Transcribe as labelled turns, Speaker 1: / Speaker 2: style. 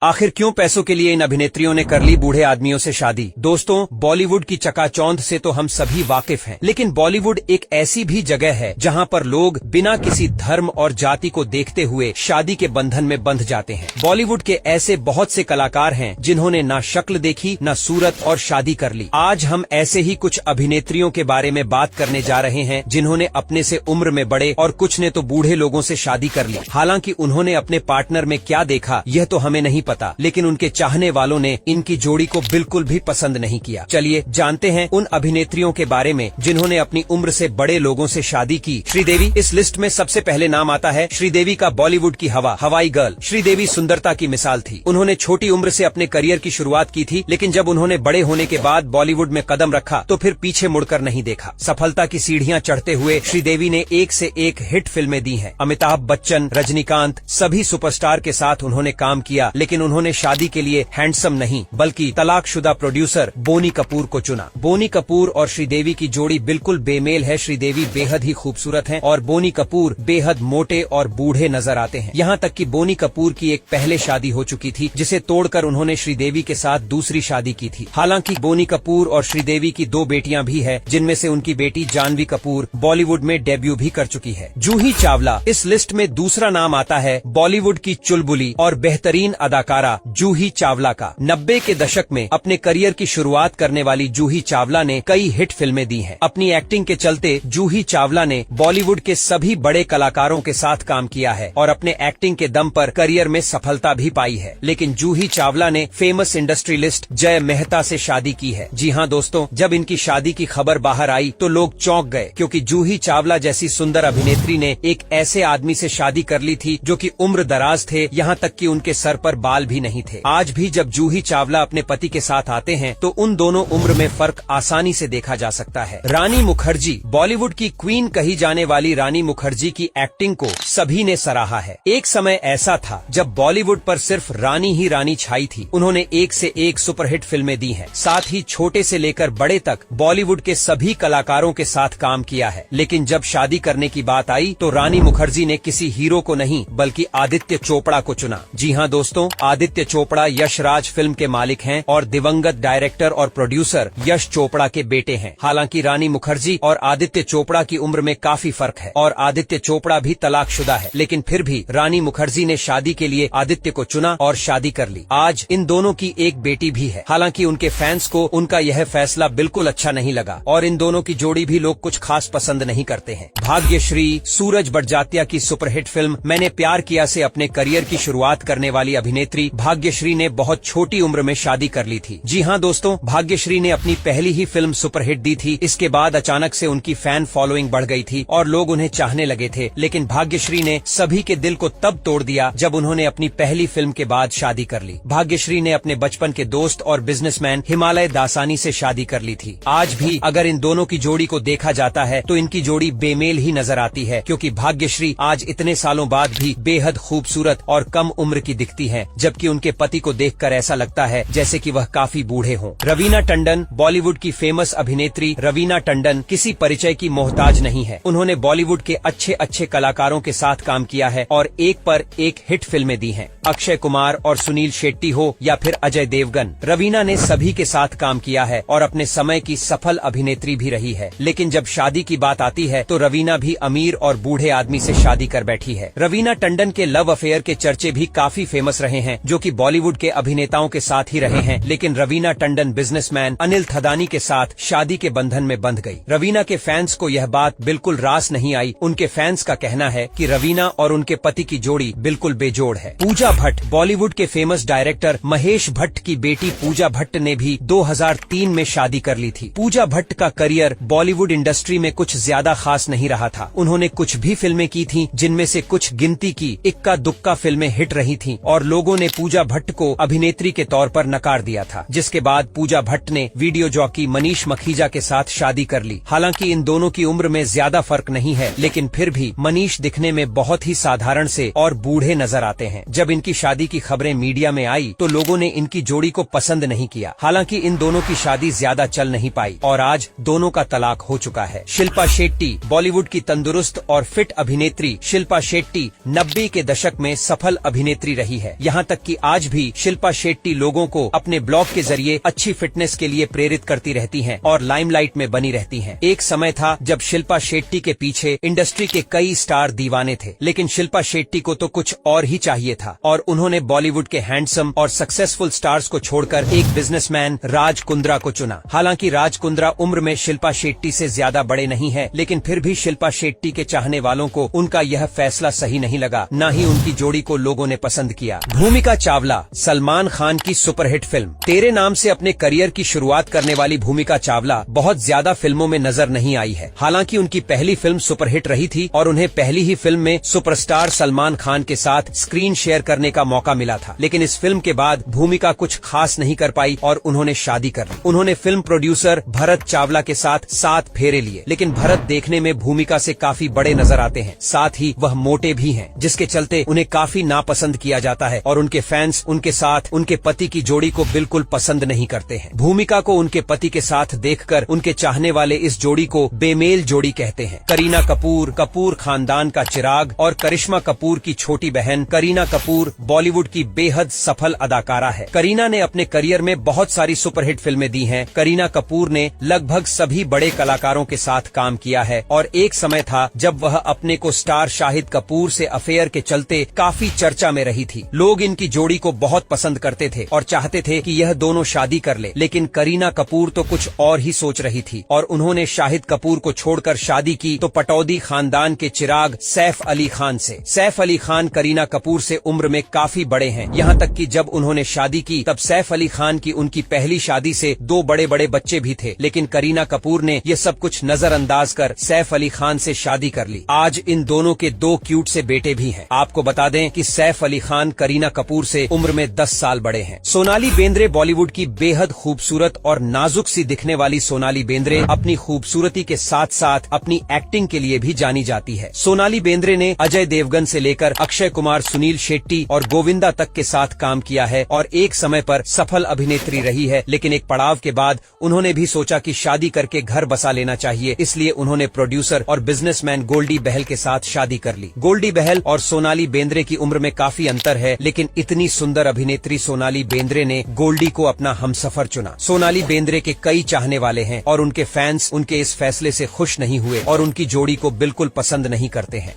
Speaker 1: आखिर क्यों पैसों के लिए इन अभिनेत्रियों ने कर ली बूढ़े आदमियों से शादी। दोस्तों, बॉलीवुड की चकाचौंध से तो हम सभी वाकिफ हैं, लेकिन बॉलीवुड एक ऐसी भी जगह है जहां पर लोग बिना किसी धर्म और जाति को देखते हुए शादी के बंधन में बंध जाते हैं। बॉलीवुड के ऐसे बहुत से कलाकार हैं जिन्होंने ना शक्ल देखी, ना सूरत और शादी कर ली। आज हम ऐसे ही कुछ अभिनेत्रियों के बारे में बात करने जा रहे हैं जिन्होंने अपने से उम्र में बड़े और कुछ ने तो बूढ़े लोगों से शादी कर ली। हालांकि उन्होंने अपने पार्टनर में क्या देखा यह तो हमें नहीं पता, लेकिन उनके चाहने वालों ने इनकी जोड़ी को बिल्कुल भी पसंद नहीं किया। चलिए जानते हैं उन अभिनेत्रियों के बारे में जिन्होंने अपनी उम्र से बड़े लोगों से शादी की। श्रीदेवी इस लिस्ट में सबसे पहले नाम आता है। श्रीदेवी का बॉलीवुड की हवाई गर्ल। श्रीदेवी सुंदरता की मिसाल थी। उन्होंने छोटी उम्र से अपने करियर की शुरुआत की थी, लेकिन जब उन्होंने बड़े होने के बाद बॉलीवुड में कदम रखा तो फिर पीछे मुड़कर नहीं देखा। सफलता की सीढ़ियां चढ़ते हुए श्रीदेवी ने एक से एक हिट फिल्में दी हैं। अमिताभ बच्चन, रजनीकांत, सभी सुपरस्टार के साथ उन्होंने काम किया, लेकिन उन्होंने शादी के लिए हैंडसम नहीं बल्कि तलाकशुदा प्रोड्यूसर बोनी कपूर को चुना। बोनी कपूर और श्रीदेवी की जोड़ी बिल्कुल बेमेल है। श्रीदेवी बेहद ही खूबसूरत हैं और बोनी कपूर बेहद मोटे और बूढ़े नजर आते हैं। यहाँ तक कि बोनी कपूर की एक पहले शादी हो चुकी थी जिसे तोड़कर उन्होंने श्रीदेवी के साथ दूसरी शादी की थी। हालांकि बोनी कपूर और श्रीदेवी की 2 बेटियां भी है, जिनमें से उनकी बेटी जानवी कपूर बॉलीवुड में डेब्यू भी कर चुकी है। जूही चावला इस लिस्ट में दूसरा नाम आता है। बॉलीवुड की चुलबुली और बेहतरीन अदाकारा जूही चावला का 90 के दशक में अपने करियर की शुरुआत करने वाली जूही चावला ने कई हिट फिल्में दी हैं। अपनी एक्टिंग के चलते जूही चावला ने बॉलीवुड के सभी बड़े कलाकारों के साथ काम किया है और अपने एक्टिंग के दम पर करियर में सफलता भी पाई है। लेकिन जूही चावला ने फेमस इंडस्ट्रियलिस्ट जय मेहता से शादी की है। जी हाँ दोस्तों, जब इनकी शादी की खबर बाहर आई तो लोग चौंक गए, क्योंकि जूही चावला जैसी सुंदर अभिनेत्री ने एक ऐसे आदमी से शादी कर ली थी जो कि उम्र दराज थे, यहाँ तक कि उनके सर पर बाल भी नहीं थे। आज भी जब जूही चावला अपने पति के साथ आते हैं तो उन दोनों उम्र में फर्क आसानी से देखा जा सकता है। रानी मुखर्जी, बॉलीवुड की क्वीन कही जाने वाली रानी मुखर्जी की एक्टिंग को सभी ने सराहा है। एक समय ऐसा था जब बॉलीवुड पर सिर्फ रानी ही रानी छाई थी। उन्होंने एक से एक सुपरहिट फिल्में दी हैं, साथ ही छोटे से लेकर बड़े तक बॉलीवुड के सभी कलाकारों के साथ काम किया है। लेकिन जब शादी करने की बात आई तो रानी मुखर्जी ने किसी हीरो को नहीं बल्कि आदित्य चोपड़ा को चुना। जी हाँ दोस्तों, आदित्य चोपड़ा यश राज फिल्म के मालिक हैं और दिवंगत डायरेक्टर और प्रोड्यूसर यश चोपड़ा के बेटे हैं। हालांकि रानी मुखर्जी और आदित्य चोपड़ा की उम्र में काफी फर्क है और आदित्य चोपड़ा भी तलाकशुदा है, लेकिन फिर भी रानी मुखर्जी ने शादी के लिए आदित्य को चुना और शादी कर ली। आज इन दोनों की एक बेटी भी है। हालांकि उनके फैंस को उनका यह फैसला बिल्कुल अच्छा नहीं लगा और इन दोनों की जोड़ी भी लोग कुछ खास पसंद नहीं करते हैं। भाग्यश्री, सूरज बड़जात्या की सुपरहिट फिल्म मैंने प्यार किया से अपने करियर की शुरुआत करने वाली अभिनेत्री भाग्यश्री ने बहुत छोटी उम्र में शादी कर ली थी। जी हाँ दोस्तों, भाग्यश्री ने अपनी पहली ही फिल्म सुपरहिट दी थी। इसके बाद अचानक से उनकी फैन फॉलोइंग बढ़ गई थी और लोग उन्हें चाहने लगे थे। लेकिन भाग्यश्री ने सभी के दिल को तब तोड़ दिया जब उन्होंने अपनी पहली फिल्म के बाद शादी कर ली। भाग्यश्री ने अपने बचपन के दोस्त और बिजनेसमैन हिमालय दासानी से शादी कर ली थी। आज भी अगर इन दोनों की जोड़ी को देखा जाता है तो इनकी जोड़ी बेमेल ही नजर आती है, क्योंकि भाग्यश्री आज इतने सालों बाद भी बेहद खूबसूरत और कम उम्र की दिखती हैं, जबकि उनके पति को देखकर ऐसा लगता है जैसे कि वह काफी बूढ़े हों। रवीना टंडन, बॉलीवुड की फेमस अभिनेत्री रवीना टंडन किसी परिचय की मोहताज नहीं है। उन्होंने बॉलीवुड के अच्छे अच्छे कलाकारों के साथ काम किया है और एक पर एक हिट फिल्में दी हैं। अक्षय कुमार और सुनील शेट्टी हो या फिर अजय देवगन, रवीना ने सभी के साथ काम किया है और अपने समय की सफल अभिनेत्री भी रही है। लेकिन जब शादी की बात आती है तो रवीना भी अमीर और बूढ़े आदमी से शादी कर बैठी है। रवीना टंडन के लव अफेयर के चर्चे भी काफी फेमस रहे हैं, जो कि बॉलीवुड के अभिनेताओं के साथ ही रहे हैं। लेकिन रवीना टंडन बिजनेसमैन अनिल थदानी के साथ शादी के बंधन में बंध गई। रवीना के फैंस को यह बात बिल्कुल रास नहीं आई। उनके फैंस का कहना है कि रवीना और उनके पति की जोड़ी बिल्कुल बेजोड़ है। पूजा भट्ट, बॉलीवुड के फेमस डायरेक्टर महेश भट्ट की बेटी पूजा भट्ट ने भी 2003 में शादी कर ली थी। पूजा भट्ट का करियर बॉलीवुड इंडस्ट्री में कुछ ज्यादा खास नहीं रहा था। उन्होंने कुछ भी फिल्में की थी, जिनमें से कुछ गिनती की इक्का दुक्का फिल्में हिट रही थीं और लोगों ने पूजा भट्ट को अभिनेत्री के तौर पर नकार दिया था। जिसके बाद पूजा भट्ट ने वीडियो जॉकी मनीष मखीजा के साथ शादी कर ली। हालांकि इन दोनों की उम्र में ज्यादा फर्क नहीं है, लेकिन फिर भी मनीष दिखने में बहुत ही साधारण से और बूढ़े नजर आते हैं। जब इनकी शादी की खबरें मीडिया में आई तो लोगों ने इनकी जोड़ी को पसंद नहीं किया। हालांकि इन दोनों की शादी ज्यादा चल नहीं पाई और आज दोनों का तलाक हो चुका है। शिल्पा शेट्टी, बॉलीवुड की तंदुरुस्त और फिट अभिनेत्री शिल्पा शेट्टी 90 के दशक में सफल अभिनेत्री रही है। यहाँ तक तक कि आज भी शिल्पा शेट्टी लोगों को अपने ब्लॉग के जरिए अच्छी फिटनेस के लिए प्रेरित करती रहती हैं और लाइमलाइट में बनी रहती हैं। एक समय था जब शिल्पा शेट्टी के पीछे इंडस्ट्री के कई स्टार दीवाने थे, लेकिन शिल्पा शेट्टी को तो कुछ और ही चाहिए था और उन्होंने बॉलीवुड के हैंडसम और सक्सेसफुल स्टार्स को छोड़कर एक बिजनेसमैन राज कुंद्रा को चुना। हालांकि राज कुंद्रा उम्र में शिल्पा शेट्टी से ज्यादा बड़े नहीं है, लेकिन फिर भी शिल्पा शेट्टी के चाहने वालों को उनका यह फैसला सही नहीं लगा, न ही उनकी जोड़ी को लोगों ने पसंद किया। भूमिका चावला, सलमान खान की सुपरहिट फिल्म तेरे नाम से अपने करियर की शुरुआत करने वाली भूमिका चावला बहुत ज्यादा फिल्मों में नजर नहीं आई है। हालांकि उनकी पहली फिल्म सुपरहिट रही थी और उन्हें पहली ही फिल्म में सुपरस्टार सलमान खान के साथ स्क्रीन शेयर करने का मौका मिला था, लेकिन इस फिल्म के बाद भूमिका कुछ खास नहीं कर पाई और उन्होंने शादी कर ली। उन्होंने फिल्म प्रोड्यूसर भरत चावला के साथ 7 फेरे लिए, लेकिन भरत देखने में भूमिका से काफी बड़े नजर आते हैं, साथ ही वह मोटे भी हैं, जिसके चलते उन्हें काफी नापसंद किया जाता है और उनके फैंस उनके साथ उनके पति की जोड़ी को बिल्कुल पसंद नहीं करते हैं। भूमिका को उनके पति के साथ देखकर उनके चाहने वाले इस जोड़ी को बेमेल जोड़ी कहते हैं। करीना कपूर, कपूर खानदान का चिराग और करिश्मा कपूर की छोटी बहन करीना कपूर बॉलीवुड की बेहद सफल अदाकारा है। करीना ने अपने करियर में बहुत सारी सुपरहिट फिल्में दी हैं। करीना कपूर ने लगभग सभी बड़े कलाकारों के साथ काम किया है और एक समय था जब वह अपने को स्टार शाहिद कपूर से अफेयर के चलते काफी चर्चा में रही थी। लोग इनकी जोड़ी को बहुत पसंद करते थे और चाहते थे कि यह दोनों शादी कर ले, लेकिन करीना कपूर तो कुछ और ही सोच रही थी और उन्होंने शाहिद कपूर को छोड़कर शादी की तो पटौदी खानदान के चिराग सैफ अली खान से। सैफ अली खान करीना कपूर से उम्र में काफी बड़े हैं, यहाँ तक कि जब उन्होंने शादी की तब सैफ अली खान की उनकी पहली शादी से 2 बड़े बड़े बच्चे भी थे, लेकिन करीना कपूर ने ये सब कुछ नजरअंदाज कर सैफ अली खान से शादी कर ली। आज इन दोनों के 2 क्यूट से बेटे भी हैं। आपको बता दें कि सैफ अली खान करीना कपूर से उम्र में 10 साल बड़े हैं। सोनाली बेंद्रे बॉलीवुड की बेहद खूबसूरत और नाजुक सी दिखने वाली सोनाली बेंद्रे अपनी खूबसूरती के साथ साथ अपनी एक्टिंग के लिए भी जानी जाती है। सोनाली बेंद्रे ने अजय देवगन से लेकर अक्षय कुमार, सुनील शेट्टी और गोविंदा तक के साथ काम किया है और एक समय पर सफल अभिनेत्री रही है, लेकिन एक पड़ाव के बाद उन्होंने भी सोचा कि शादी करके घर बसा लेना चाहिए, इसलिए उन्होंने प्रोड्यूसर और बिजनेसमैन गोल्डी बहल के साथ शादी कर ली। गोल्डी बहल और सोनाली बेंद्रे की उम्र में काफी अंतर है, लेकिन इतनी सुंदर अभिनेत्री सोनाली बेंद्रे ने गोल्डी को अपना हमसफर चुना। सोनाली बेंद्रे के कई चाहने वाले हैं और उनके फैंस उनके इस फैसले से खुश नहीं हुए और उनकी जोड़ी को बिल्कुल पसंद नहीं करते हैं।